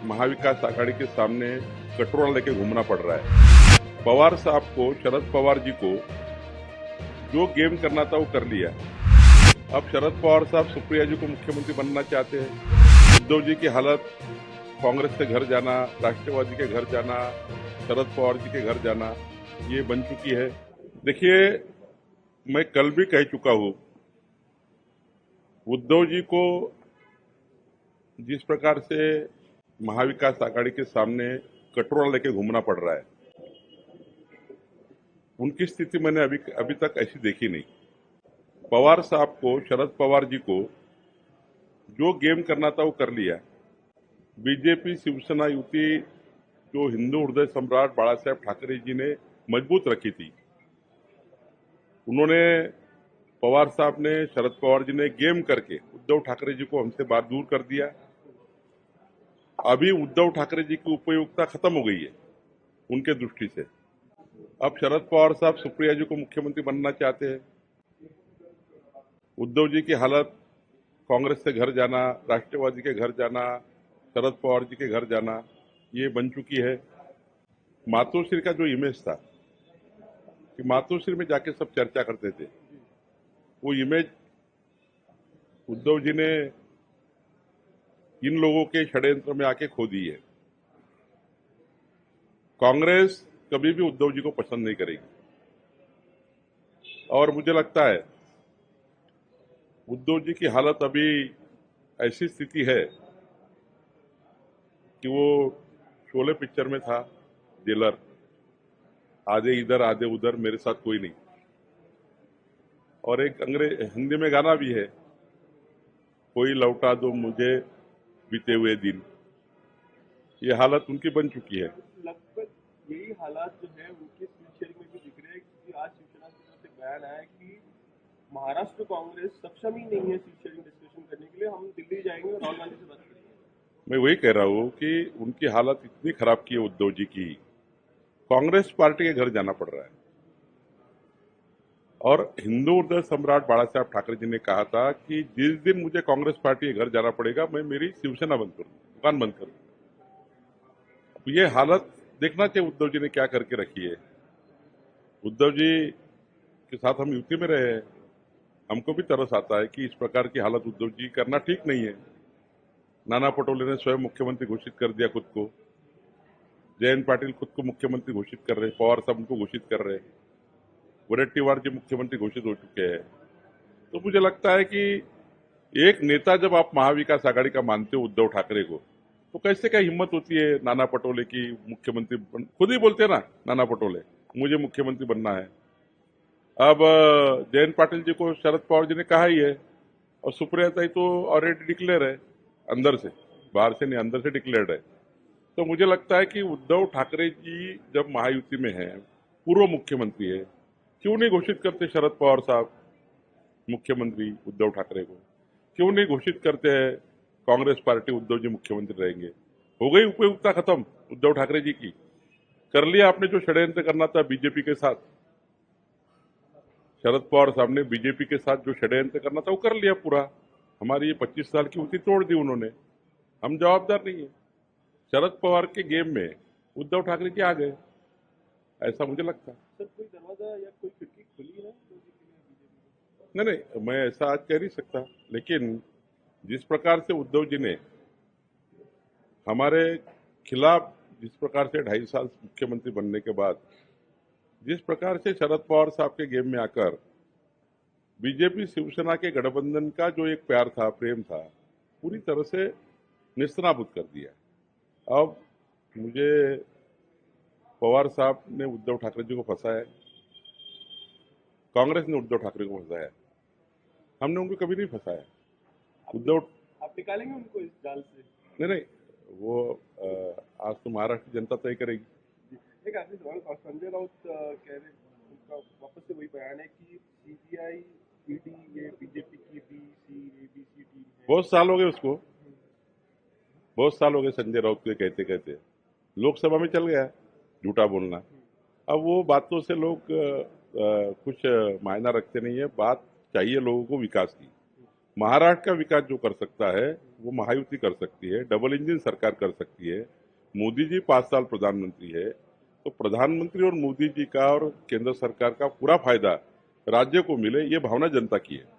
महाविकास आघाड़ी के सामने कटोरा लेके घूमना पड़ रहा है। पवार साहब को, शरद पवार जी को जो गेम करना था वो कर लिया। अब शरद पवार साहब सुप्रिया जी को मुख्यमंत्री बनना चाहते हैं। उद्धव जी की हालत, कांग्रेस के घर जाना, राष्ट्रवादी के घर जाना, शरद पवार जी के घर जाना, ये बन चुकी है। देखिए, मैं कल भी कह चुका हूं, उद्धव जी को जिस प्रकार से महाविकास आघाड़ी के सामने कटोरा लेके घूमना पड़ रहा है, उनकी स्थिति मैंने अभी तक ऐसी देखी नहीं। पवार साहब को, शरद पवार जी को जो गेम करना था वो कर लिया। बीजेपी शिवसेना युति जो हिंदू हृदय सम्राट बाला साहेब ठाकरे जी ने मजबूत रखी थी, उन्होंने, पवार साहब ने, शरद पवार जी ने गेम करके उद्धव ठाकरे जी को हमसे बात दूर कर दिया। अभी उद्धव ठाकरे जी की उपयुक्तता खत्म हो गई है उनके दृष्टि से। अब शरद पवार साहब सुप्रिया जी को मुख्यमंत्री बनना चाहते हैं। उद्धव जी की हालत, कांग्रेस के घर जाना, राष्ट्रवादी के घर जाना, शरद पवार जी के घर जाना, ये बन चुकी है। मातोश्री का जो इमेज था कि मातोश्री में जाके सब चर्चा करते थे, वो इमेज उद्धव जी ने इन लोगों के षड्यंत्र में आके खो दी है। कांग्रेस कभी भी उद्धव जी को पसंद नहीं करेगी और मुझे लगता है उद्धव जी की हालत अभी ऐसी स्थिति है कि वो शोले पिक्चर में था जेलर, आधे इधर आधे उधर, मेरे साथ कोई नहीं। और एक हिंदी में गाना भी है, कोई लौटा दो मुझे बीते हुए दिन। ये हालत उनकी बन चुकी है। लगभग यही हालात जो है उनके सीट शेयरिंग में भी दिख रहे हैं, क्योंकि आज शिवसेना की तरफ से बयान आया कि महाराष्ट्र कांग्रेस सक्षम ही नहीं है सीट शेयरिंग डिस्कशन करने के लिए, हम दिल्ली जाएंगे और राहुल गांधी से बात करेंगे। मैं वही कह रहा हूं कि उनकी हालत इतनी खराब की है उद्धव जी की, कांग्रेस पार्टी के घर जाना पड़ रहा है। और हिंदू हृदय सम्राट बाला साहेब ठाकरे जी ने कहा था कि जिस दिन मुझे कांग्रेस पार्टी के घर जाना पड़ेगा, मैं मेरी शिवसेना बंद करूंगा, दुकान बंद करूंगा। ये हालत देखना चाहिए उद्धव जी ने क्या करके रखी है। उद्धव जी के साथ हम युति में रहे हैं, हमको भी तरस आता है कि इस प्रकार की हालत उद्धव जी करना ठीक नहीं है। नाना पटोले ने स्वयं मुख्यमंत्री घोषित कर दिया खुद को, जयंत पाटिल खुद को मुख्यमंत्री घोषित कर रहे, पवार साहब उनको घोषित कर रहे, वडेट्टीवार जी मुख्यमंत्री घोषित हो चुके हैं। तो मुझे लगता है कि एक नेता जब आप महाविकास आघाड़ी का मानते हो उद्धव ठाकरे को, तो कैसे क्या हिम्मत होती है नाना पटोले की मुख्यमंत्री खुद ही बोलते हैं ना नाना पटोले, मुझे मुख्यमंत्री बनना है। अब जयंत पाटिल जी को शरद पवार जी ने कहा ही है, और सुप्रिया ताई तो ऑलरेडी डिक्लेयर है, अंदर से, बाहर से नहीं, अंदर से डिक्लेयर्ड है। तो मुझे लगता है कि उद्धव ठाकरे जी जब महायुति में है, पूर्व मुख्यमंत्री है, क्यों नहीं घोषित करते शरद पवार साहब मुख्यमंत्री उद्धव ठाकरे को? क्यों नहीं घोषित करते हैं कांग्रेस पार्टी उद्धव जी मुख्यमंत्री रहेंगे? हो गई उपयुक्तता खत्म उद्धव ठाकरे जी की। कर लिया आपने जो षड्यंत्र करना था बीजेपी के साथ, शरद पवार साहब ने बीजेपी के साथ जो षड्यंत्र करना था वो कर लिया पूरा। हमारी ये 25 साल की युति तोड़ दी उन्होंने, हम जवाबदार नहीं है। शरद पवार के गेम में उद्धव ठाकरे जी आ गए, ऐसा मुझे लगता है। सर, कोई दरवाजा या कोई खिड़की खुली है नहीं नहीं, मैं ऐसा आज कह नहीं सकता, लेकिन जिस प्रकार से उद्धव जी ने हमारे खिलाफ, जिस प्रकार से 2.5 साल मुख्यमंत्री बनने के बाद जिस प्रकार से शरद पवार साहब के गेम में आकर बीजेपी शिवसेना के गठबंधन का जो एक प्यार था, प्रेम था, पूरी तरह से निस्तनाबूद कर दिया। अब मुझे पवार साहब ने उद्धव ठाकरे जी को फंसाया है, कांग्रेस ने उद्धव ठाकरे को फंसाया है, हमने उनको कभी नहीं फंसाया। उद्धव, आप निकालेंगे उनको इस जाल से? नहीं, वो आज तो महाराष्ट्र की जनता तय करेगी। एक आखिरी सवाल, संजय राउत कह रहे, उनका वापस से वही बयान है कि सीबीआई, ईडी ये बीजेपी की एबीसी टीम है। बहुत साल हो गए उसको, बहुत साल हो गए संजय राउत को कहते कहते, लोकसभा में चल गया झूठा बोलना। अब वो बातों से लोग कुछ मायना रखते नहीं है। बात चाहिए लोगों को विकास की, महाराष्ट्र का विकास जो कर सकता है वो महायुति कर सकती है, डबल इंजन सरकार कर सकती है। मोदी जी 5 साल प्रधानमंत्री है, तो प्रधानमंत्री और मोदी जी का और केंद्र सरकार का पूरा फायदा राज्य को मिले, ये भावना जनता की है।